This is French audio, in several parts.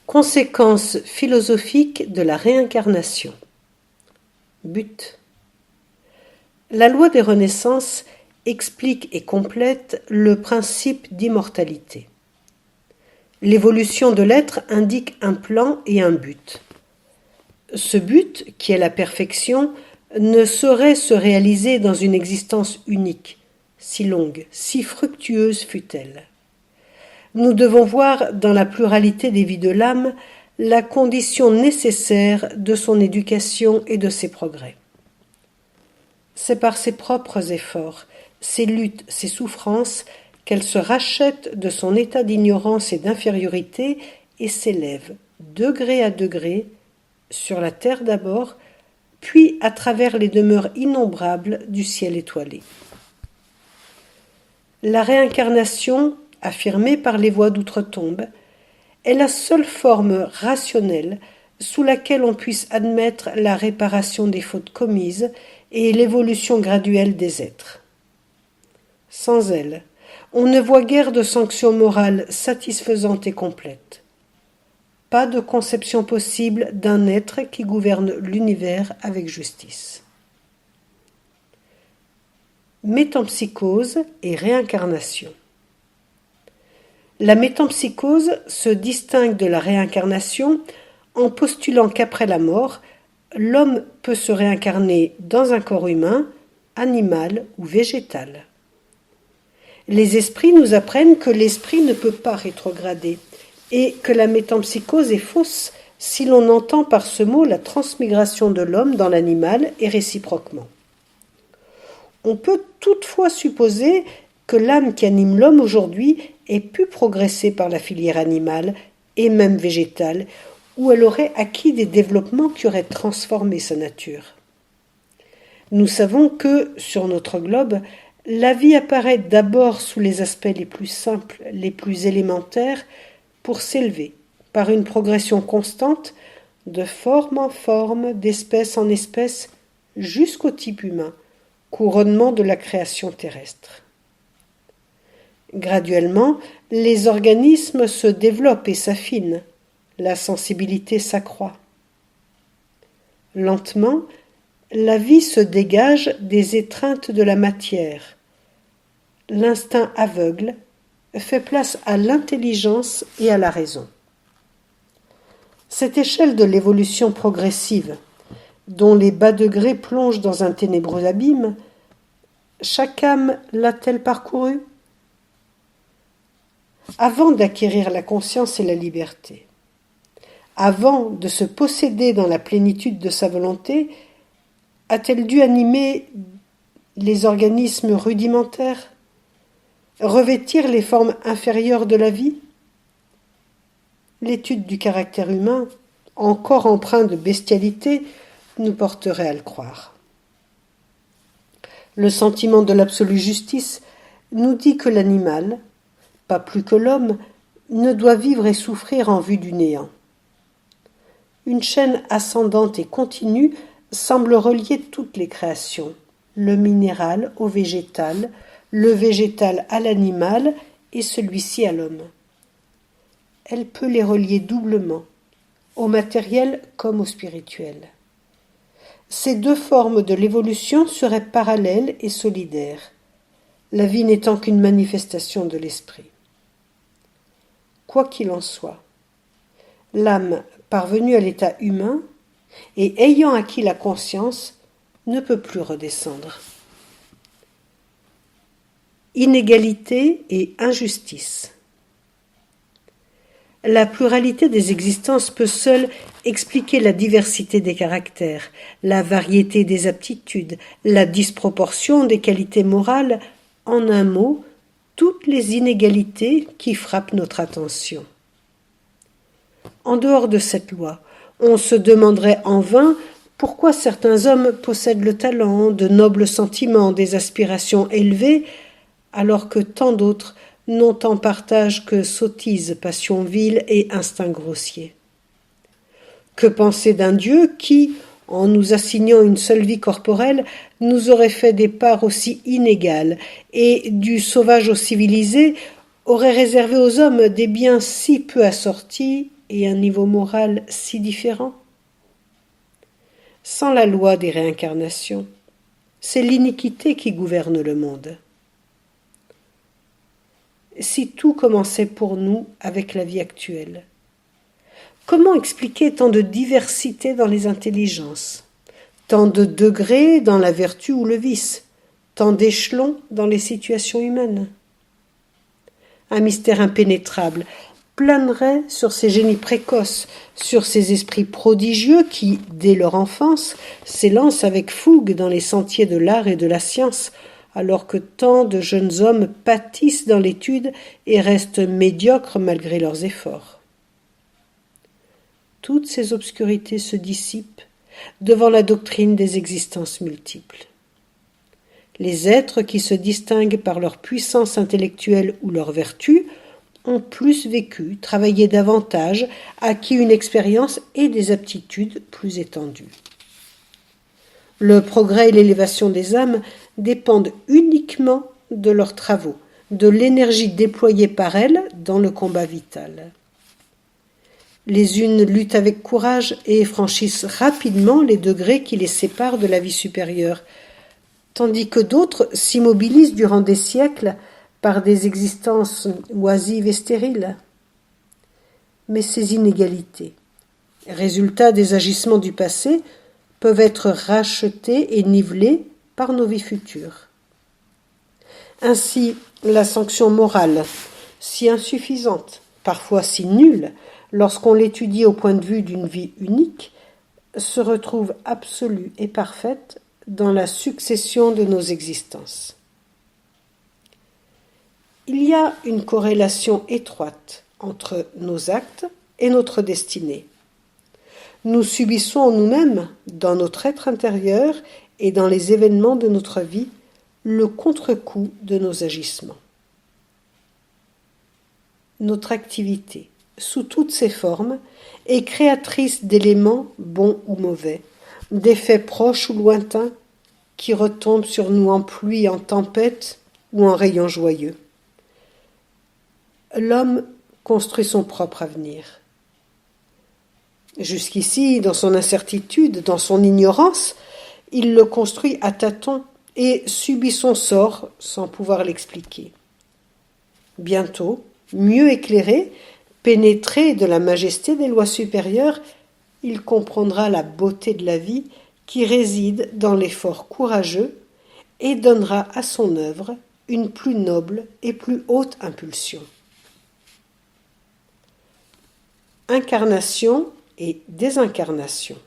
Conséquences philosophiques de la réincarnation. But. La loi des renaissances explique et complète le principe d'immortalité. L'évolution de l'être indique un plan et un but. Ce but, qui est la perfection, ne saurait se réaliser dans une existence unique, si longue, si fructueuse fût-elle. Nous devons voir dans la pluralité des vies de l'âme la condition nécessaire de son éducation et de ses progrès. C'est par ses propres efforts, ses luttes, ses souffrances, qu'elle se rachète de son état d'ignorance et d'infériorité et s'élève, degré à degré, sur la terre d'abord, puis à travers les demeures innombrables du ciel étoilé. La réincarnation, affirmée par les voix d'outre-tombe, est la seule forme rationnelle sous laquelle on puisse admettre la réparation des fautes commises et l'évolution graduelle des êtres. Sans elle, on ne voit guère de sanction morale satisfaisante et complète. Pas de conception possible d'un être qui gouverne l'univers avec justice. Métempsychose et réincarnation. La métempsychose se distingue de la réincarnation en postulant qu'après la mort, l'homme peut se réincarner dans un corps humain, animal ou végétal. Les esprits nous apprennent que l'esprit ne peut pas rétrograder et que la métempsychose est fausse si l'on entend par ce mot la transmigration de l'homme dans l'animal et réciproquement. On peut toutefois supposer que l'âme qui anime l'homme aujourd'hui ait pu progresser par la filière animale et même végétale, où elle aurait acquis des développements qui auraient transformé sa nature. Nous savons que, sur notre globe, la vie apparaît d'abord sous les aspects les plus simples, les plus élémentaires, pour s'élever, par une progression constante, de forme en forme, d'espèce en espèce, jusqu'au type humain, couronnement de la création terrestre. Graduellement, les organismes se développent et s'affinent, la sensibilité s'accroît. Lentement, la vie se dégage des étreintes de la matière. L'instinct aveugle fait place à l'intelligence et à la raison. Cette échelle de l'évolution progressive, dont les bas degrés plongent dans un ténébreux abîme, chaque âme l'a-t-elle parcourue ? Avant d'acquérir la conscience et la liberté, avant de se posséder dans la plénitude de sa volonté, a-t-elle dû animer les organismes rudimentaires, revêtir les formes inférieures de la vie ? L'étude du caractère humain, encore empreint de bestialité, nous porterait à le croire. Le sentiment de l'absolue justice nous dit que l'animal, pas plus que l'homme, ne doit vivre et souffrir en vue du néant. Une chaîne ascendante et continue semble relier toutes les créations, le minéral au végétal, le végétal à l'animal et celui-ci à l'homme. Elle peut les relier doublement, au matériel comme au spirituel. Ces deux formes de l'évolution seraient parallèles et solidaires, la vie n'étant qu'une manifestation de l'esprit. Quoi qu'il en soit, l'âme parvenue à l'état humain et ayant acquis la conscience ne peut plus redescendre. Inégalité et injustice. La pluralité des existences peut seule expliquer la diversité des caractères, la variété des aptitudes, la disproportion des qualités morales, en un mot, toutes les inégalités qui frappent notre attention. En dehors de cette loi, on se demanderait en vain pourquoi certains hommes possèdent le talent, de nobles sentiments, des aspirations élevées, alors que tant d'autres n'ont en partage que sottises, passions viles et instincts grossiers. Que penser d'un Dieu qui, en nous assignant une seule vie corporelle, nous aurait fait des parts aussi inégales, et, du sauvage au civilisé, aurait réservé aux hommes des biens si peu assortis, et un niveau moral si différents? Sans la loi des réincarnations, c'est l'iniquité qui gouverne le monde. Si tout commençait pour nous avec la vie actuelle, comment expliquer tant de diversité dans les intelligences, tant de degrés dans la vertu ou le vice, tant d'échelons dans les situations humaines? Un mystère impénétrable planerait sur ces génies précoces, sur ces esprits prodigieux qui, dès leur enfance, s'élancent avec fougue dans les sentiers de l'art et de la science, alors que tant de jeunes hommes pâtissent dans l'étude et restent médiocres malgré leurs efforts. Toutes ces obscurités se dissipent devant la doctrine des existences multiples. Les êtres qui se distinguent par leur puissance intellectuelle ou leur vertu ont plus vécu, travaillé davantage, acquis une expérience et des aptitudes plus étendues. Le progrès et l'élévation des âmes dépendent uniquement de leurs travaux, de l'énergie déployée par elles dans le combat vital. Les unes luttent avec courage et franchissent rapidement les degrés qui les séparent de la vie supérieure, tandis que d'autres s'immobilisent durant des siècles par des existences oisives et stériles. Mais ces inégalités, résultats des agissements du passé, peuvent être rachetées et nivelées par nos vies futures. Ainsi, la sanction morale, si insuffisante, parfois si nulle, lorsqu'on l'étudie au point de vue d'une vie unique, se retrouve absolue et parfaite dans la succession de nos existences. Il y a une corrélation étroite entre nos actes et notre destinée. Nous subissons en nous-mêmes, dans notre être intérieur et dans les événements de notre vie, le contre-coup de nos agissements. Notre activité, sous toutes ses formes, est créatrice d'éléments bons ou mauvais, d'effets proches ou lointains, qui retombent sur nous en pluie, en tempête ou en rayons joyeux. L'homme construit son propre avenir. Jusqu'ici, dans son incertitude, dans son ignorance, il le construit à tâtons et subit son sort sans pouvoir l'expliquer. Bientôt, mieux éclairé, pénétré de la majesté des lois supérieures, il comprendra la beauté de la vie qui réside dans l'effort courageux et donnera à son œuvre une plus noble et plus haute impulsion. Incarnation et désincarnation.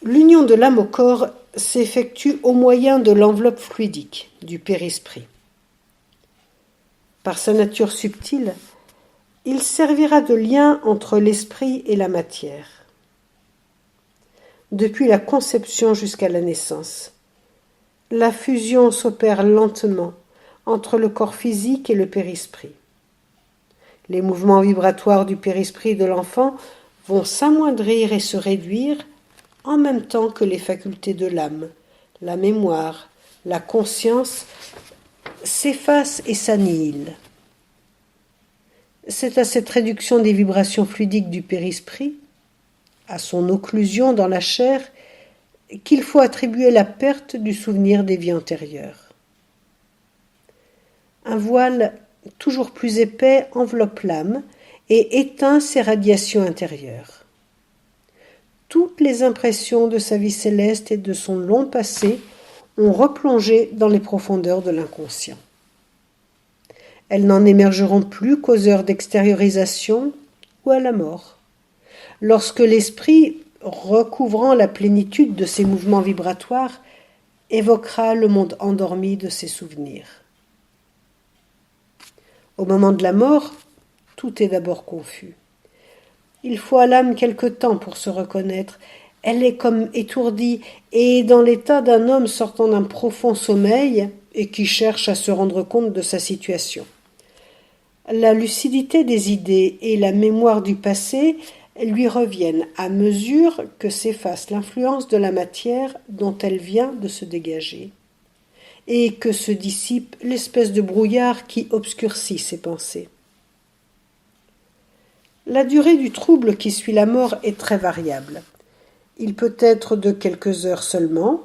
L'union de l'âme au corps s'effectue au moyen de l'enveloppe fluidique du périsprit. Par sa nature subtile, il servira de lien entre l'esprit et la matière. Depuis la conception jusqu'à la naissance, la fusion s'opère lentement entre le corps physique et le périsprit. Les mouvements vibratoires du périsprit de l'enfant vont s'amoindrir et se réduire en même temps que les facultés de l'âme, la mémoire, la conscience s'effacent et s'annihilent. C'est à cette réduction des vibrations fluidiques du périsprit, à son occlusion dans la chair, qu'il faut attribuer la perte du souvenir des vies antérieures. Un voile toujours plus épais enveloppe l'âme et éteint ses radiations intérieures. Toutes les impressions de sa vie céleste et de son long passé ont replongé dans les profondeurs de l'inconscient. Elles n'en émergeront plus qu'aux heures d'extériorisation ou à la mort, lorsque l'esprit, recouvrant la plénitude de ses mouvements vibratoires, évoquera le monde endormi de ses souvenirs. Au moment de la mort, tout est d'abord confus. Il faut à l'âme quelque temps pour se reconnaître. Elle est comme étourdie et dans l'état d'un homme sortant d'un profond sommeil et qui cherche à se rendre compte de sa situation. La lucidité des idées et la mémoire du passé lui reviennent à mesure que s'efface l'influence de la matière dont elle vient de se dégager, et que se dissipe l'espèce de brouillard qui obscurcit ses pensées. La durée du trouble qui suit la mort est très variable. Il peut être de quelques heures seulement,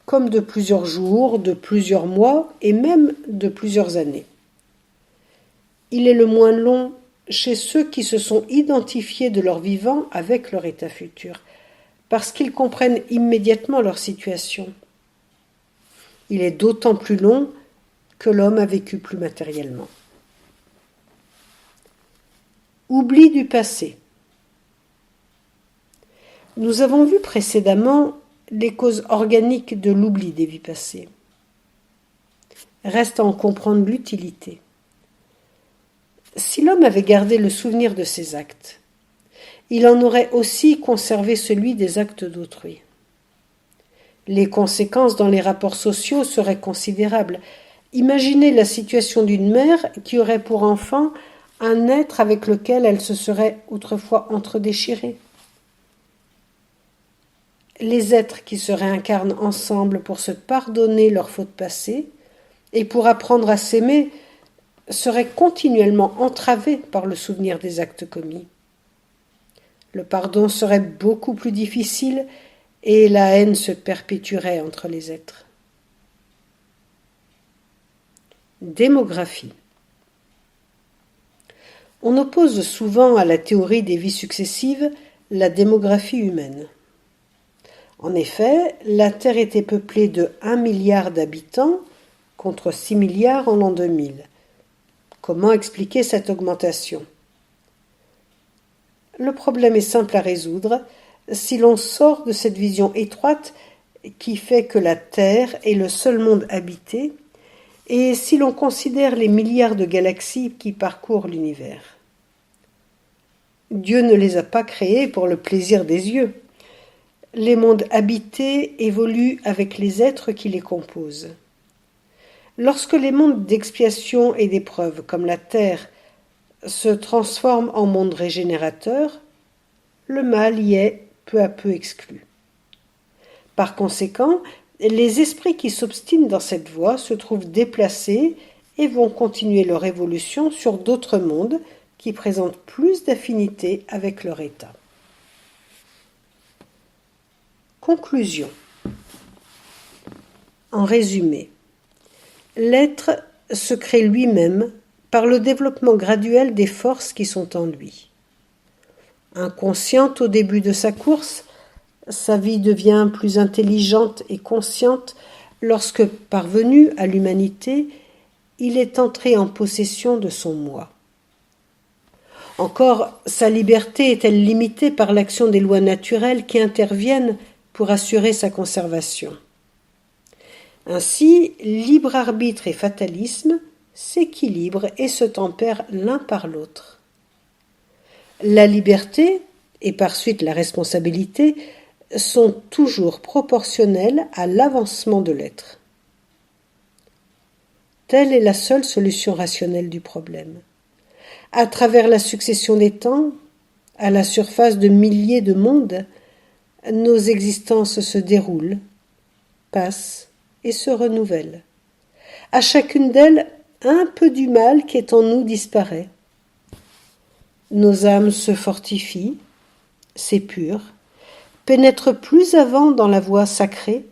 comme de plusieurs jours, de plusieurs mois et même de plusieurs années. Il est le moins long chez ceux qui se sont identifiés de leur vivant avec leur état futur, parce qu'ils comprennent immédiatement leur situation. Il est d'autant plus long que l'homme a vécu plus matériellement. Oubli du passé. Nous avons vu précédemment les causes organiques de l'oubli des vies passées. Reste à en comprendre l'utilité. Si l'homme avait gardé le souvenir de ses actes, il en aurait aussi conservé celui des actes d'autrui. Les conséquences dans les rapports sociaux seraient considérables. Imaginez la situation d'une mère qui aurait pour enfant un être avec lequel elle se serait autrefois entredéchirée. Les êtres qui se réincarnent ensemble pour se pardonner leurs fautes passées et pour apprendre à s'aimer seraient continuellement entravés par le souvenir des actes commis. Le pardon serait beaucoup plus difficile et la haine se perpétuerait entre les êtres. Démographie. On oppose souvent à la théorie des vies successives la démographie humaine. En effet, la Terre était peuplée de 1 milliard d'habitants contre 6 milliards en l'an 2000. Comment expliquer cette augmentation ? Le problème est simple à résoudre si l'on sort de cette vision étroite qui fait que la Terre est le seul monde habité et si l'on considère les milliards de galaxies qui parcourent l'univers. Dieu ne les a pas créés pour le plaisir des yeux. Les mondes habités évoluent avec les êtres qui les composent. Lorsque les mondes d'expiation et d'épreuve, comme la Terre, se transforment en mondes régénérateurs, le mal y est peu à peu exclu. Par conséquent, les esprits qui s'obstinent dans cette voie se trouvent déplacés et vont continuer leur évolution sur d'autres mondes qui présentent plus d'affinité avec leur état. Conclusion. En résumé, l'être se crée lui-même par le développement graduel des forces qui sont en lui. Inconsciente au début de sa course, sa vie devient plus intelligente et consciente lorsque, parvenu à l'humanité, il est entré en possession de son moi. Encore, sa liberté est-elle limitée par l'action des lois naturelles qui interviennent pour assurer sa conservation. Ainsi, libre arbitre et fatalisme s'équilibrent et se tempèrent l'un par l'autre. La liberté, et par suite la responsabilité, sont toujours proportionnelles à l'avancement de l'être. Telle est la seule solution rationnelle du problème. À travers la succession des temps, à la surface de milliers de mondes, nos existences se déroulent, passent et se renouvellent. À chacune d'elles, un peu du mal qui est en nous disparaît. Nos âmes se fortifient, s'épurent, pénètrent plus avant dans la voie sacrée,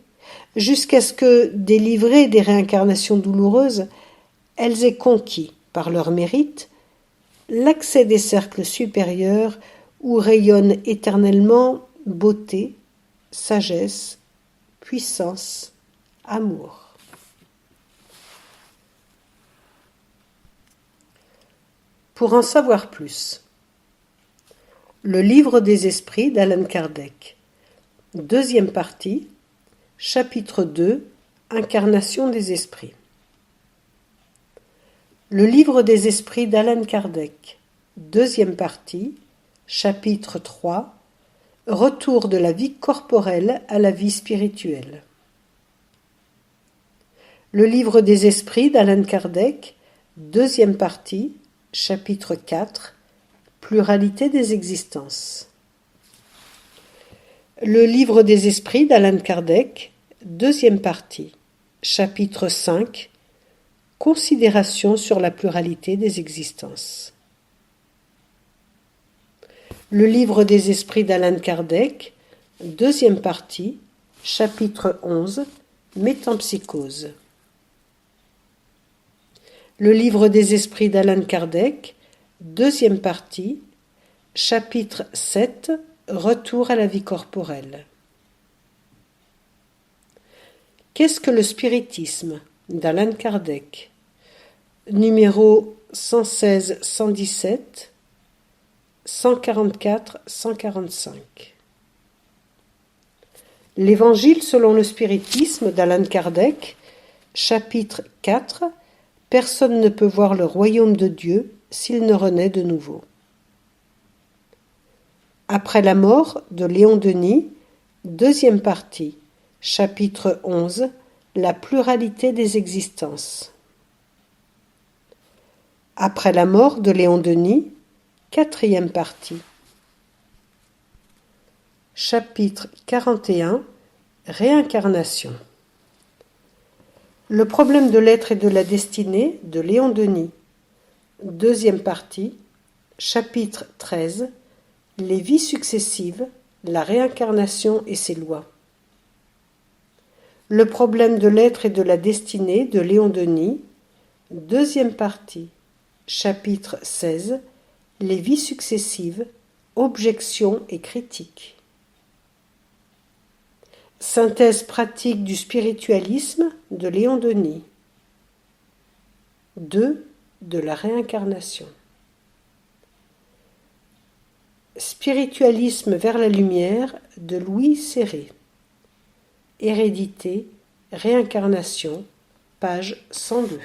jusqu'à ce que, délivrées des réincarnations douloureuses, elles aient conquis, par leur mérite, l'accès des cercles supérieurs où rayonnent éternellement beauté, sagesse, puissance, amour. Pour en savoir plus, le livre des esprits d'Allan Kardec, deuxième partie, chapitre 2, Incarnation des esprits. Le livre des esprits d'Allan Kardec, deuxième partie, chapitre 3, Retour de la vie corporelle à la vie spirituelle. Le livre des esprits d'Allan Kardec, deuxième partie, chapitre 4, Pluralité des existences. Le livre des esprits d'Allan Kardec, deuxième partie, chapitre 5, Considération sur la pluralité des existences. Le livre des esprits d'Allan Kardec, deuxième partie, chapitre 11, Métempsychose. Le livre des esprits d'Allan Kardec, deuxième partie, chapitre 7, Retour à la vie corporelle. Qu'est-ce que le spiritisme d'Allan Kardec? Numéro 116-117, 144-145. L'Évangile selon le spiritisme d'Allan Kardec, chapitre 4, Personne ne peut voir le royaume de Dieu s'il ne renaît de nouveau. Après la mort de Léon Denis, deuxième partie, chapitre 11, La pluralité des existences. Après la mort de Léon Denis, quatrième partie. Chapitre 41, Réincarnation. Le problème de l'être et de la destinée de Léon Denis. Deuxième partie, chapitre 13, Les vies successives, la réincarnation et ses lois. Le problème de l'être et de la destinée de Léon Denis. Deuxième partie, chapitre 16, Les vies successives, objections et critiques. Synthèse pratique du spiritualisme de Léon Denis. 2. De la réincarnation. Spiritualisme vers la lumière de Louis Céré. Hérédité, réincarnation, page 102.